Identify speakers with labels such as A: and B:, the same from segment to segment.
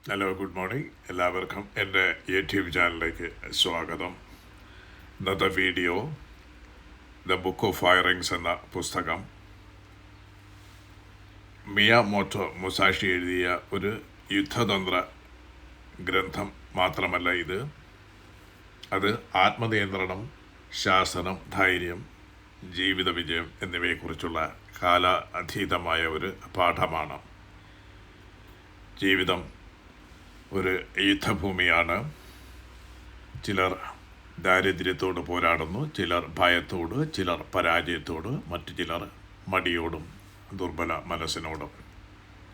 A: Hello, good morning. എല്ലാവർക്കും എൻ്റെ YouTube ചാനലിലേക്ക് സ്വാഗതം. ഇന്നത്തെ video the book of firings എന്ന പുസ്തകം മിയാമോട്ടോ മുസാഷി എഴുതിയ ഒരു യുദ്ധതന്ത്ര ഗ്രന്ഥം മാത്രമല്ല ഇത്. അത് ആത്മനിയന്ത്രണം, ശാസനം, ധൈര്യം, ജീവിത വിജയം എന്നിവയെക്കുറിച്ചുള്ള കാലാതീതമായ ഒരു പാഠമാണ്. ജീവിതം ഒരു യുദ്ധഭൂമിയാണ്. ചിലർ ദാരിദ്ര്യത്തോട് പോരാടുന്നു, ചിലർ ഭയത്തോട്, ചിലർ പരാജയത്തോട്, മറ്റു ചിലർ മടിയോടും ദുർബല മനസ്സിനോടും.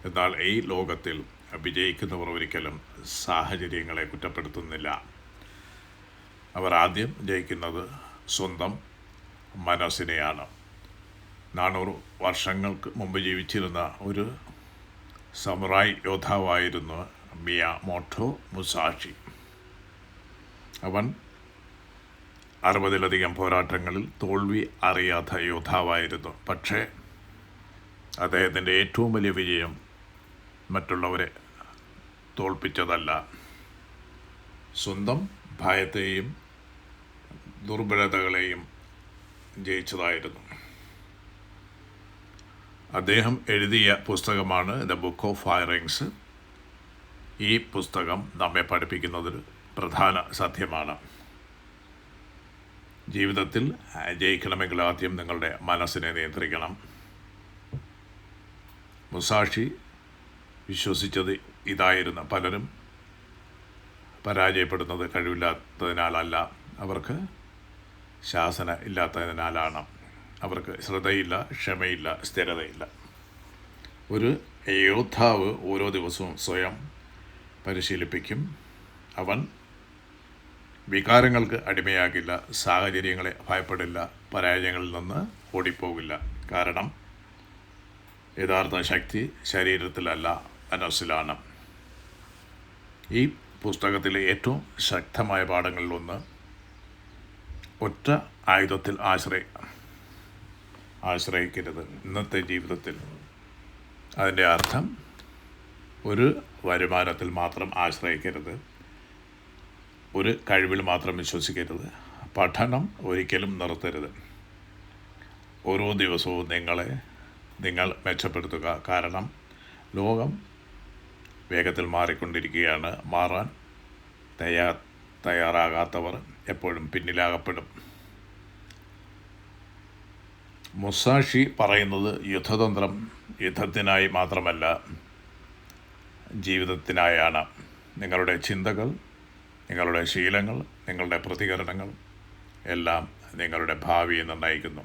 A: എന്നാൽ ഈ ലോകത്തിൽ വിജയിക്കുന്നവർ ഒരിക്കലും സാഹചര്യങ്ങളെ കുറ്റപ്പെടുത്തുന്നില്ല. അവർ ആദ്യം ജയിക്കുന്നത് സ്വന്തം മനസ്സിനെയാണ്. 400 വർഷങ്ങൾക്ക് മുമ്പ് ജീവിച്ചിരുന്ന ഒരു സമുറായി യോദ്ധാവായിരുന്നു മിയാമോട്ടോ മുസാഷി. അവൻ 60-ലധികം പോരാട്ടങ്ങളിൽ തോൽവി അറിയാത്ത യോദ്ധാവായിരുന്നു. പക്ഷേ അദ്ദേഹത്തിൻ്റെ ഏറ്റവും വലിയ വിജയം മറ്റുള്ളവരെ തോൽപ്പിച്ചതല്ല, സ്വന്തം ഭയത്തെയും ദുർബലതകളെയും ജയിച്ചതായിരുന്നു. അദ്ദേഹം എഴുതിയ പുസ്തകമാണ് ദ ബുക്ക് ഓഫ് ഫയറിങ്സ്. ഈ പുസ്തകം നമ്മെ പഠിപ്പിക്കുന്നതൊരു പ്രധാന സത്യമാണ്. ജീവിതത്തിൽ ജയിക്കണമെങ്കിൽ ആദ്യം നിങ്ങളുടെ മനസ്സിനെ നിയന്ത്രിക്കണം. മുസാഷി വിശ്വസിച്ചത് ഇതായിരുന്നു. പലരും പരാജയപ്പെടുന്നത് കഴിവില്ലാത്തതിനാലല്ല, അവർക്ക് ശാസന ഇല്ലാത്തതിനാലാണ്. അവർക്ക് ശ്രദ്ധയില്ല, ക്ഷമയില്ല, സ്ഥിരതയില്ല. ഒരു യോദ്ധാവ് ഓരോ ദിവസവും സ്വയം പരിശീലിപ്പിക്കും. അവൻ വികാരങ്ങൾക്ക് അടിമയാകില്ല, സാഹചര്യങ്ങളെ ഭയപ്പെടില്ല, പരാജയങ്ങളിൽ നിന്ന് ഓടിപ്പോകില്ല. കാരണം യഥാർത്ഥ ശക്തി ശരീരത്തിലല്ല, മനസ്സിലാണ്. ഈ പുസ്തകത്തിലെ ഏറ്റവും ശക്തമായ പാഠങ്ങളിലൊന്ന് ഒറ്റ ആയുധത്തിൽ ആശ്രയിക്കരുത്. ഇന്നത്തെ ജീവിതത്തിൽ അതിൻ്റെ അർത്ഥം ഒരു വരുമാനത്തിൽ മാത്രം ആശ്രയിക്കരുത്, ഒരു കഴിവിൽ മാത്രം വിശ്വസിക്കരുത്, പഠനം ഒരിക്കലും നിർത്തരുത്. ഓരോ ദിവസവും നിങ്ങൾ മെച്ചപ്പെടുത്തുക. കാരണം ലോകം വേഗത്തിൽ മാറിക്കൊണ്ടിരിക്കുകയാണ്. മാറാൻ തയ്യാറാകാത്തവർ എപ്പോഴും പിന്നിലാകപ്പെടും. മുസാഷി പറയുന്നത് യുദ്ധതന്ത്രം യുദ്ധത്തിനായി മാത്രമല്ല, ജീവിതത്തിനായാണ്. നിങ്ങളുടെ ചിന്തകൾ, നിങ്ങളുടെ ശീലങ്ങൾ, നിങ്ങളുടെ പ്രതികരണങ്ങൾ എല്ലാം നിങ്ങളുടെ ഭാവിയെ നിർണ്ണയിക്കുന്നു.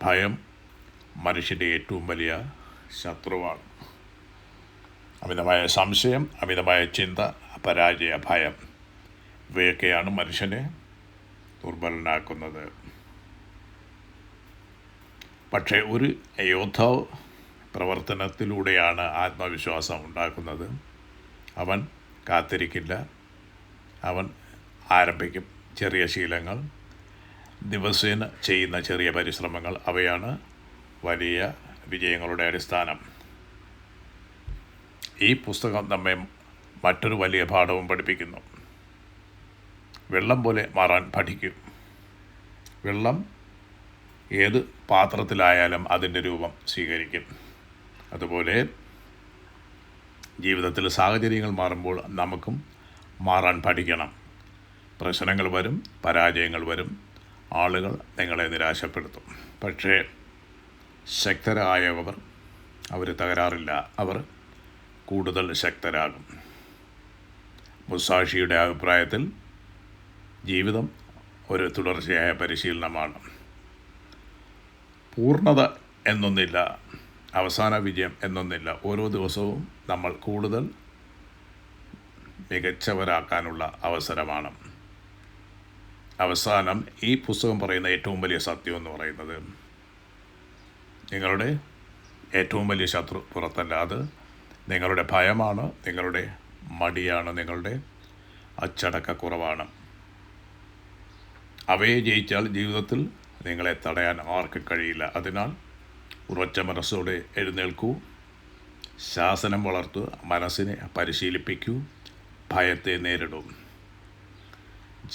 A: ഭയം മനുഷ്യൻ്റെ ഏറ്റവും വലിയ ശത്രുവാണ്. അമിതമായ സംശയം, അമിതമായ ചിന്ത, പരാജയ ഭയം ഇവയൊക്കെയാണ് മനുഷ്യനെ ദുർബലനാക്കുന്നത്. പക്ഷേ ഒരു യോദ്ധാവ് പ്രവർത്തനത്തിലൂടെയാണ് ആത്മവിശ്വാസം ഉണ്ടാക്കുന്നത്. അവൻ കാത്തിരിക്കില്ല, അവൻ ആരംഭിക്കും. ചെറിയ ശീലങ്ങൾ, ദിവസേന ചെയ്യുന്ന ചെറിയ പരിശ്രമങ്ങൾ, അവയാണ് വലിയ വിജയങ്ങളുടെ അടിസ്ഥാനം. ഈ പുസ്തകം നമ്മെ മറ്റൊരു വലിയ പാഠവും പഠിപ്പിക്കുന്നു. വെള്ളം പോലെ മാറാൻ പഠിക്കും. വെള്ളം ഏത് പാത്രത്തിലായാലും അതിൻ്റെ രൂപം സ്വീകരിക്കും. അതുപോലെ ജീവിതത്തിൽ സാഹചര്യങ്ങൾ മാറുമ്പോൾ നമുക്കും മാറാൻ പഠിക്കണം. പ്രശ്നങ്ങൾ വരും, പരാജയങ്ങൾ വരും, ആളുകൾ നിങ്ങളെ നിരാശപ്പെടുത്തും. പക്ഷേ ശക്തരായവർ അവർ തകരാറില്ല, അവർ കൂടുതൽ ശക്തരാകും. മുസാഷിയുടെ അഭിപ്രായത്തിൽ ജീവിതം ഒരു തുടർച്ചയായ പരിശീലനമാണ്. പൂർണ്ണത എന്നൊന്നില്ല, അവസാന വിജയം എന്നൊന്നില്ല. ഓരോ ദിവസവും നമ്മൾ കൂടുതൽ മികച്ചവരാക്കാനുള്ള അവസരമാണ്. അവസാനം ഈ പുസ്തകം പറയുന്ന ഏറ്റവും വലിയ സത്യം എന്ന് പറയുന്നത്, നിങ്ങളുടെ ഏറ്റവും വലിയ ശത്രു പുറത്തല്ല, അത് നിങ്ങളുടെ ഭയമാണ്, നിങ്ങളുടെ മടിയാണ്, നിങ്ങളുടെ അച്ചടക്കക്കുറവാണ്. അവയെ ജയിച്ചാൽ ജീവിതത്തിൽ നിങ്ങളെ തടയാൻ ആർക്കും കഴിയില്ല. അതിനാൽ ഉറച്ച മനസ്സോടെ എഴുന്നേൽക്കൂ, ശാസനം വളർത്തു, മനസ്സിനെ പരിശീലിപ്പിക്കൂ, ഭയത്തെ നേരിടൂ.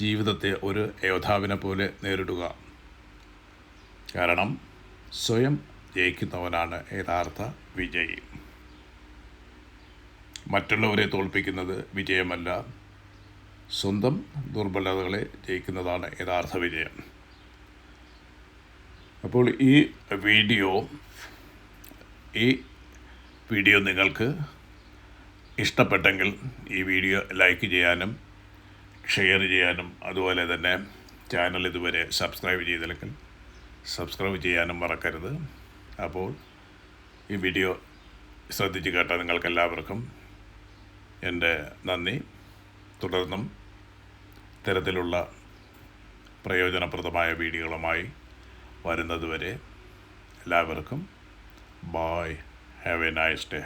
A: ജീവിതത്തെ ഒരു യോദ്ധാവിനെ പോലെ നേരിടുക. കാരണം സ്വയം ജയിക്കുന്നവനാണ് യഥാർത്ഥ വിജയി. മറ്റുള്ളവരെ തോൽപ്പിക്കുന്നത് വിജയമല്ല, സ്വന്തം ദുർബലതകളെ ജയിക്കുന്നതാണ് യഥാർത്ഥ വിജയം. അപ്പോൾ ഈ വീഡിയോ നിങ്ങൾക്ക് ഇഷ്ടപ്പെട്ടെങ്കിൽ ഈ വീഡിയോ ലൈക്ക് ചെയ്യാനും ഷെയർ ചെയ്യാനും അതുപോലെ തന്നെ ചാനൽ ഇതുവരെ സബ്സ്ക്രൈബ് ചെയ്തില്ലെങ്കിൽ സബ്സ്ക്രൈബ് ചെയ്യാനും മറക്കരുത്. അപ്പോൾ ഈ വീഡിയോ ശ്രദ്ധിച്ച് കേട്ട നിങ്ങൾക്കെല്ലാവർക്കും എൻ്റെ നന്ദി. തുടർന്നും ഇത്തരത്തിലുള്ള പ്രയോജനപ്രദമായ വീഡിയോകളുമായി വരുന്നതുവരെ എല്ലാവർക്കും bye. Have a nice day.